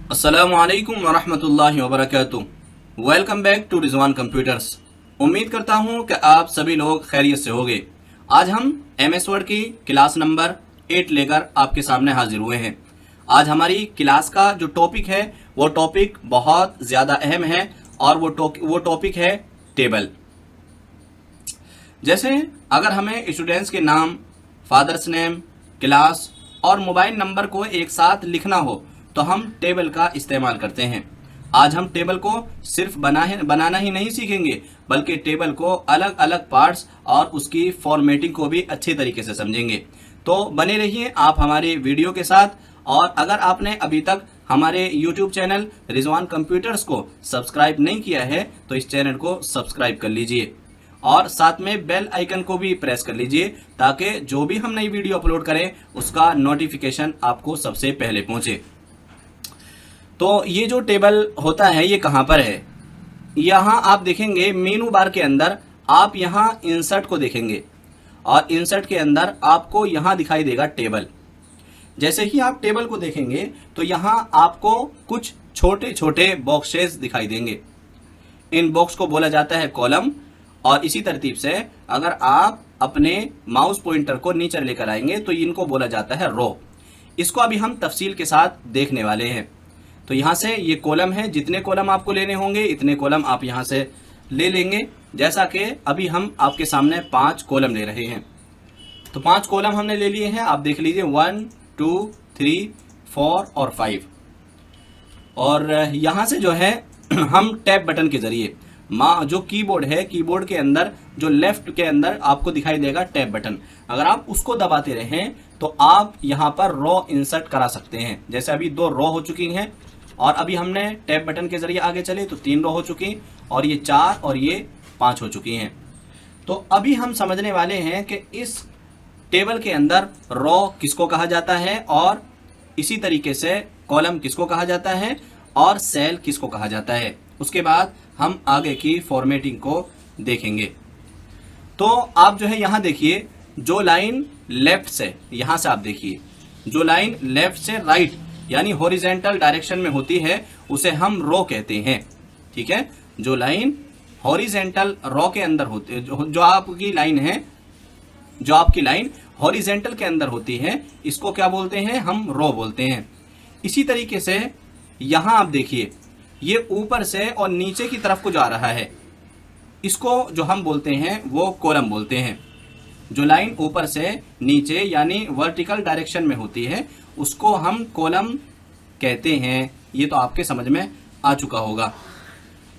अस्सलामुअलैकुम वरहमतुल्लाहि वबरकातुहू। Welcome back to Rizwan computers. उम्मीद करता हूँ कि आप सभी लोग खैरियत से होंगे। आज हम MS वर्ड की क्लास नंबर 8 लेकर आपके सामने हाजिर हुए हैं। आज हमारी क्लास का जो टॉपिक है वो टॉपिक बहुत ज़्यादा अहम है और वो टॉपिक है टेबल। जैसे अगर हमें स्टूडेंट्स के नाम, फादर्स नेम, क्लास और मोबाइल नंबर को एक साथ लिखना हो तो हम टेबल का इस्तेमाल करते हैं। आज हम टेबल को सिर्फ बनाना ही नहीं सीखेंगे, बल्कि टेबल को अलग अलग पार्ट्स और उसकी फॉर्मेटिंग को भी अच्छे तरीके से समझेंगे। तो बने रहिए आप हमारे वीडियो के साथ। और अगर आपने अभी तक हमारे YouTube चैनल रिजवान कंप्यूटर्स को सब्सक्राइब नहीं किया है तो इस चैनल को सब्सक्राइब कर लीजिए और साथ में बेल आइकन को भी प्रेस कर लीजिए ताकि जो भी हम नई वीडियो अपलोड करें उसका नोटिफिकेशन आपको सबसे पहले पहुंचे। तो ये जो टेबल होता है ये कहाँ पर है? यहाँ आप देखेंगे मेनू बार के अंदर आप यहाँ इंसर्ट को देखेंगे और इंसर्ट के अंदर आपको यहाँ दिखाई देगा टेबल। जैसे ही आप टेबल को देखेंगे तो यहाँ आपको कुछ छोटे छोटे बॉक्सेस दिखाई देंगे। इन बॉक्स को बोला जाता है कॉलम। और इसी तरतीब से अगर आप अपने माउस पॉइंटर को नीचे लेकर आएंगे तो इनको बोला जाता है रो। इसको अभी हम तफसील के साथ देखने वाले हैं। तो यहाँ से ये कॉलम है, जितने कॉलम आपको लेने होंगे इतने कॉलम आप यहाँ से ले लेंगे। जैसा कि अभी हम आपके सामने 5 कॉलम ले रहे हैं। तो 5 कॉलम हमने ले लिए हैं, आप देख लीजिए 1 2 3 4 और 5। और यहाँ से जो है हम टैब बटन के जरिए जो कीबोर्ड है, कीबोर्ड के अंदर जो लेफ्ट के अंदर आपको दिखाई देगा टैब बटन, अगर आप उसको दबाते रहें तो आप यहाँ पर रो इंसर्ट करा सकते हैं। जैसे अभी 2 रो हो चुकी हैं और अभी हमने टैब बटन के जरिए आगे चले तो 3 रो हो चुकी और ये 4 और ये 5 हो चुकी हैं। तो अभी हम समझने वाले हैं कि इस टेबल के अंदर रो किसको कहा जाता है और इसी तरीके से कॉलम किसको कहा जाता है और सेल किसको कहा जाता है। उसके बाद हम आगे की फॉर्मेटिंग को देखेंगे। तो आप जो है यहाँ देखिए, जो लाइन लेफ्ट से, यहाँ से आप देखिए, जो लाइन लेफ्ट से राइट यानी हॉरिजेंटल डायरेक्शन में होती है उसे हम रो कहते हैं। ठीक है, जो लाइन हॉरिजेंटल रो के अंदर होती है, जो आपकी लाइन है, जो आपकी लाइन हॉरिजेंटल के अंदर होती है, इसको क्या बोलते हैं? हम रो बोलते हैं। इसी तरीके से यहाँ आप देखिए, ये ऊपर से और नीचे की तरफ को जा रहा है, इसको जो हम बोलते हैं वो कॉलम बोलते हैं। जो लाइन ऊपर से नीचे यानी वर्टिकल डायरेक्शन में होती है उसको हम कॉलम कहते हैं। ये तो आपके समझ में आ चुका होगा।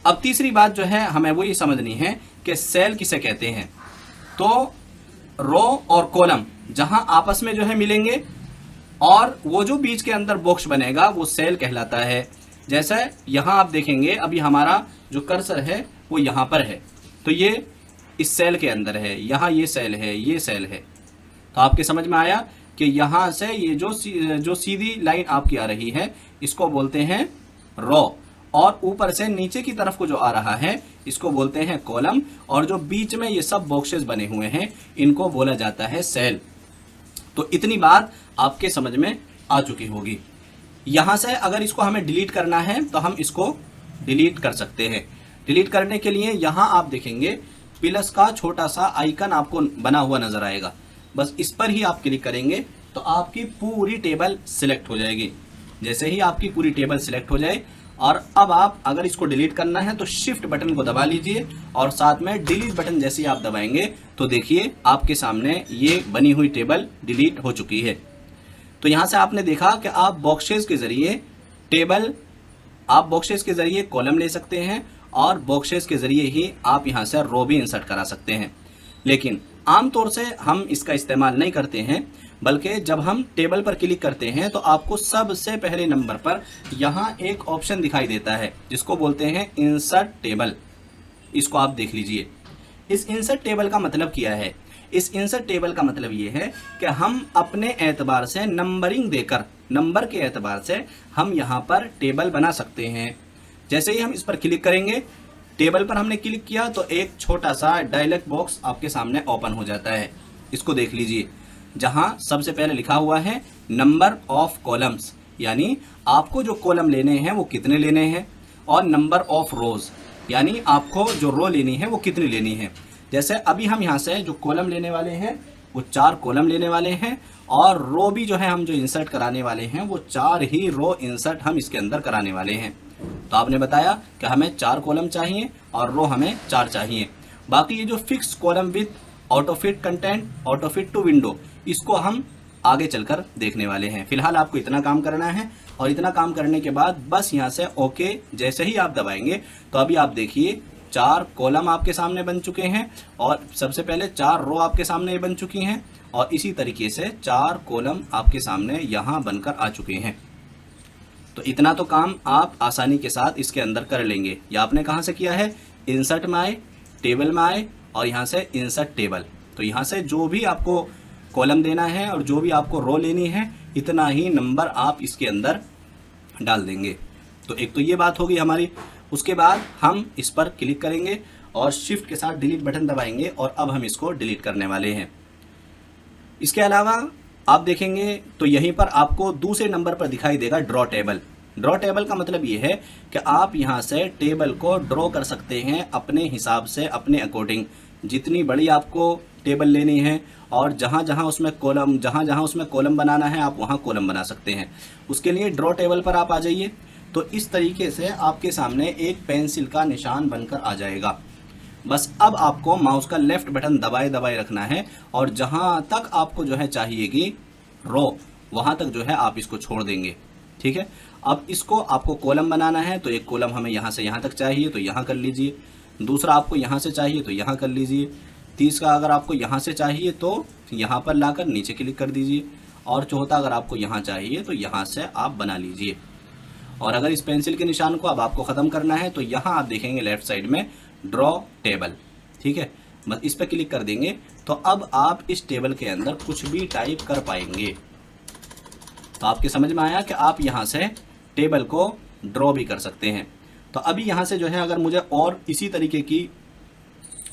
अब तीसरी बात जो है हमें वो ये समझनी है कि सेल किसे कहते हैं। तो रो और कॉलम जहां आपस में जो है मिलेंगे और वो जो बीच के अंदर बॉक्स बनेगा वो सेल कहलाता है। जैसे यहाँ आप देखेंगे अभी हमारा जो कर्सर है वो यहाँ पर है, तो ये इस सेल के अंदर है, यहाँ ये सेल है, ये सेल है। तो आपके समझ में आया कि यहाँ से ये जो सीधी लाइन आपकी आ रही है इसको बोलते हैं रो, और ऊपर से नीचे की तरफ को जो आ रहा है इसको बोलते हैं कॉलम, और जो बीच में ये सब बॉक्सेस बने हुए हैं इनको बोला जाता है सेल। तो इतनी बात आपके समझ में आ चुकी होगी। यहाँ से अगर इसको हमें डिलीट करना है तो हम इसको डिलीट कर सकते हैं। डिलीट करने के लिए यहाँ आप देखेंगे प्लस का छोटा सा आइकन आपको बना हुआ नजर आएगा, बस इस पर ही आप क्लिक करेंगे तो आपकी पूरी टेबल सिलेक्ट हो जाएगी। जैसे ही आपकी पूरी टेबल सिलेक्ट हो जाए और अब आप अगर इसको डिलीट करना है तो शिफ्ट बटन को दबा लीजिए और साथ में डिलीट बटन जैसे ही आप दबाएंगे तो देखिए आपके सामने ये बनी हुई टेबल डिलीट हो चुकी है। तो यहाँ से आपने देखा कि आप बॉक्सेस के जरिए कॉलम ले सकते हैं और बॉक्सेस के जरिए ही आप यहाँ से रो भी इंसर्ट करा सकते हैं। लेकिन आमतौर से हम इसका इस्तेमाल नहीं करते हैं, बल्कि जब हम टेबल पर क्लिक करते हैं तो आपको सबसे पहले नंबर पर यहाँ एक ऑप्शन दिखाई देता है जिसको बोलते हैं इंसर्ट टेबल। इसको आप देख लीजिए। इस इंसर्ट टेबल का मतलब क्या है? इस इंसर्ट टेबल का मतलब ये है कि हम अपने एतबार से नंबरिंग देकर, नंबर के एतबार से हम यहाँ पर टेबल बना सकते हैं। जैसे ही हम इस पर क्लिक करेंगे, टेबल पर हमने क्लिक किया तो एक छोटा सा डायलॉग बॉक्स आपके सामने ओपन हो जाता है। इसको देख लीजिए, जहां सबसे पहले लिखा हुआ है नंबर ऑफ कॉलम्स, यानी आपको जो कॉलम लेने हैं वो कितने लेने हैं, और नंबर ऑफ रोज यानी आपको जो रो लेनी है वो कितनी लेनी है। जैसे अभी हम यहाँ से जो कॉलम लेने वाले हैं वो 4 कॉलम लेने वाले हैं, और रो भी जो है हम जो इंसर्ट कराने वाले हैं वो 4 ही रो इंसर्ट हम इसके अंदर कराने वाले हैं। तो आपने बताया कि हमें 4 कॉलम चाहिए और रो हमें 4 चाहिए। बाकी ये जो fix column width auto fit content, auto fit to window, इसको हम आगे चलकर देखने वाले हैं। फिलहाल आपको इतना काम करना है, और इतना काम करने के बाद बस यहाँ से ओके जैसे ही आप दबाएंगे तो अभी आप देखिए 4 कॉलम आपके सामने बन चुके हैं, और सबसे पहले 4 रो आपके सामने बन चुकी हैं, और इसी तरीके से 4 कॉलम आपके सामने यहाँ बनकर आ चुके हैं। तो इतना तो काम आप आसानी के साथ इसके अंदर कर लेंगे। या आपने कहाँ से किया है, इंसर्ट में आए, टेबल में आए, और यहाँ से इंसर्ट टेबल। तो यहाँ से जो भी आपको कॉलम देना है और जो भी आपको रो लेनी है, इतना ही नंबर आप इसके अंदर डाल देंगे। तो एक तो ये बात होगी हमारी। उसके बाद हम इस पर क्लिक करेंगे और शिफ्ट के साथ डिलीट बटन दबाएंगे, और अब हम इसको डिलीट करने वाले हैं। इसके अलावा आप देखेंगे तो यहीं पर आपको दूसरे नंबर पर दिखाई देगा ड्रॉ टेबल। ड्रॉ टेबल का मतलब ये है कि आप यहाँ से टेबल को ड्रॉ कर सकते हैं अपने हिसाब से, अपने अकॉर्डिंग। जितनी बड़ी आपको टेबल लेनी है और जहाँ जहाँ उसमें कॉलम बनाना है आप वहाँ कॉलम बना सकते हैं। उसके लिए ड्रॉ टेबल पर आप आ जाइए। तो इस तरीके से आपके सामने एक पेंसिल का निशान बनकर आ जाएगा। बस अब आपको माउस का लेफ्ट बटन दबाए दबाए रखना है, और जहाँ तक आपको जो है चाहिएगी रो, वहाँ तक जो है आप इसको छोड़ देंगे। ठीक है, अब इसको आपको कॉलम बनाना है, तो एक कॉलम हमें यहाँ से यहाँ तक चाहिए तो यहाँ कर लीजिए, दूसरा आपको यहाँ से चाहिए तो यहाँ कर लीजिए, तीसरा अगर आपको यहाँ से चाहिए तो यहाँ पर लाकर नीचे क्लिक कर दीजिए, और चौथा अगर आपको यहाँ चाहिए तो यहाँ से आप बना लीजिए। और अगर इस पेंसिल के निशान को अब आपको ख़त्म करना है तो यहाँ आप देखेंगे लेफ्ट साइड में ड्रॉ टेबल। ठीक है, बस इस पर क्लिक कर देंगे तो अब आप इस टेबल के अंदर कुछ भी टाइप कर पाएंगे। तो आपके समझ में आया कि आप यहाँ से टेबल को ड्रॉ भी कर सकते हैं। तो अभी यहाँ से जो है अगर मुझे और इसी तरीके की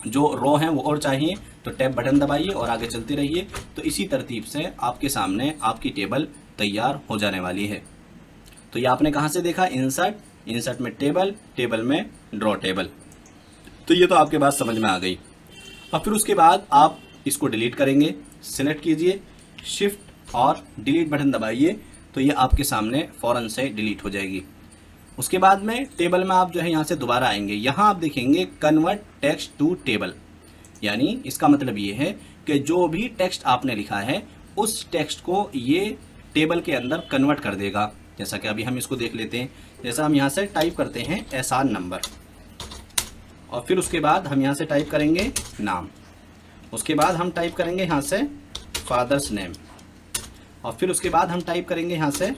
जो रो हैं वो और चाहिए तो टैब बटन दबाइए और आगे चलते रहिए। तो इसी तरतीब से आपके सामने आपकी टेबल तैयार हो जाने वाली है। तो ये आपने कहाँ से देखा, इंसर्ट में टेबल, टेबल में ड्रॉ टेबल। तो ये तो आपके बात समझ में आ गई। अब फिर उसके बाद आप इसको डिलीट करेंगे, सिलेक्ट कीजिए, शिफ्ट और डिलीट बटन दबाइए, तो ये आपके सामने फ़ौरन से डिलीट हो जाएगी। उसके बाद में टेबल में आप जो है यहाँ से दोबारा आएंगे, यहाँ आप देखेंगे कन्वर्ट टेक्स्ट टू टेबल। यानी इसका मतलब ये है कि जो भी टेक्स्ट आपने लिखा है उस टेक्स्ट को ये टेबल के अंदर कन्वर्ट कर देगा। जैसा कि अभी हम इसको देख लेते हैं। जैसा हम यहाँ से टाइप करते हैं एहसान नंबर, और फिर उसके बाद हम यहाँ से टाइप करेंगे नाम, उसके बाद हम टाइप करेंगे यहाँ से फादर्स नेम, और फिर उसके बाद हम टाइप करेंगे यहाँ से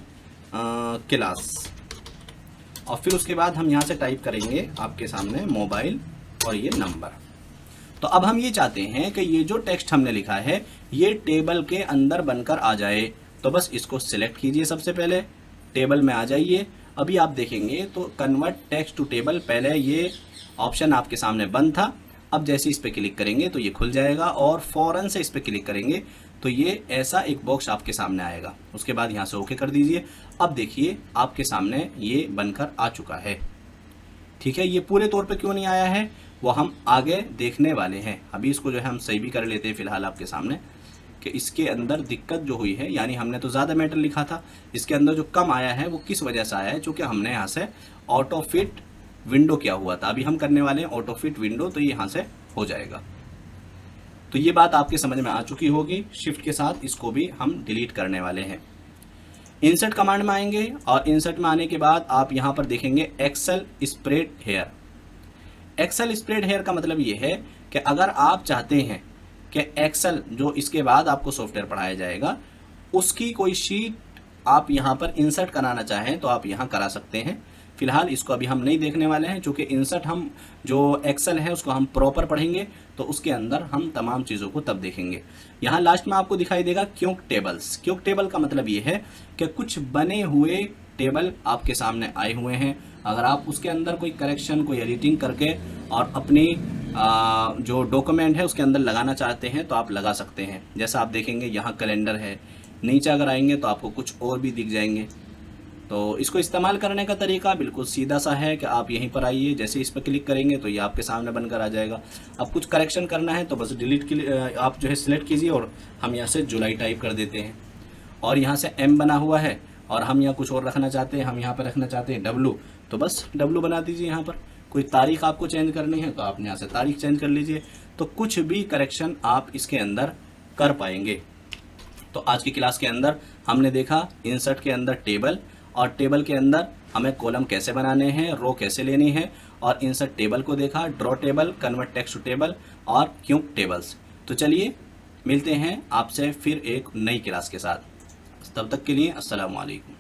क्लास, और फिर उसके बाद हम यहाँ से टाइप करेंगे आपके सामने मोबाइल और ये नंबर। तो अब हम ये चाहते हैं कि ये जो टेक्स्ट हमने लिखा है ये टेबल के अंदर बनकर आ जाए। तो बस इसको सिलेक्ट कीजिए, सबसे पहले टेबल में आ जाइए। अभी आप देखेंगे तो कन्वर्ट टेक्स्ट टू टेबल, पहले ये ऑप्शन आपके सामने बंद था, अब जैसे इस पर क्लिक करेंगे तो ये खुल जाएगा, और फ़ौरन से इस पर क्लिक करेंगे तो ये ऐसा एक बॉक्स आपके सामने आएगा। उसके बाद यहाँ से ओके कर दीजिए। अब देखिए आपके सामने ये बनकर आ चुका है। ठीक है, ये पूरे तौर पे क्यों नहीं आया है वो हम आगे देखने वाले हैं। अभी इसको जो है हम सही भी कर लेते हैं फिलहाल आपके सामने, कि इसके अंदर दिक्कत जो हुई है, यानी हमने तो ज़्यादा मैटर लिखा था, इसके अंदर जो कम आया है वो किस वजह से आया है, चूँकि हमने यहाँ से ऑटो फिट विंडो किया हुआ था। अभी हम करने वाले हैं ऑटो फिट विंडो, तो ये यहाँ से हो जाएगा। तो ये बात आपके समझ में आ चुकी होगी। शिफ्ट के साथ इसको भी हम डिलीट करने वाले हैं। इंसर्ट कमांड में आएंगे, और इंसर्ट में आने के बाद आप यहाँ पर देखेंगे Excel spreadsheet. Excel spreadsheet का मतलब ये है कि अगर आप चाहते हैं कि एक्सेल जो इसके बाद आपको सॉफ्टवेयर पढ़ाया जाएगा उसकी कोई शीट आप यहाँ पर इंसर्ट कराना चाहें तो आप यहाँ करा सकते हैं। फिलहाल इसको अभी हम नहीं देखने वाले हैं, क्योंकि इंसर्ट हम जो एक्सेल है उसको हम प्रॉपर पढ़ेंगे, तो उसके अंदर हम तमाम चीज़ों को तब देखेंगे। यहाँ लास्ट में आपको दिखाई देगा क्यूक टेबल्स। क्यूक टेबल का मतलब ये है कि कुछ बने हुए टेबल आपके सामने आए हुए हैं। अगर आप उसके अंदर कोई करेक्शन, कोई एडिटिंग करके और अपनी जो डॉक्यूमेंट है उसके अंदर लगाना चाहते हैं तो आप लगा सकते हैं। जैसा आप देखेंगे यहाँ कैलेंडर है, नीचे अगर आएंगे तो आपको कुछ और भी दिख जाएंगे। तो इसको इस्तेमाल करने का तरीका बिल्कुल सीधा सा है कि आप यहीं पर आइए, जैसे इस पर क्लिक करेंगे तो ये आपके सामने बनकर आ जाएगा। अब कुछ करेक्शन करना है तो बस डिलीट के आप जो है सिलेक्ट कीजिए और हम यहाँ से जुलाई टाइप कर देते हैं। और यहाँ से M बना हुआ है और हम यहाँ कुछ और रखना चाहते हैं, हम यहाँ पर रखना चाहते हैं W, तो बस W बना दीजिए। यहाँ पर कोई तारीख आपको चेंज करनी है तो आप यहाँ से तारीख चेंज कर लीजिए। तो कुछ भी करेक्शन आप इसके अंदर कर पाएंगे। तो आज की क्लास के अंदर हमने देखा इंसर्ट के अंदर टेबल, और टेबल के अंदर हमें कॉलम कैसे बनाने हैं, रो कैसे लेनी है, और इंसर्ट टेबल को देखा, draw table, convert text to table और क्यूब टेबल्स। तो चलिए मिलते हैं आपसे फिर एक नई क्लास के साथ। तब तक के लिए अस्सलाम वालेकुम।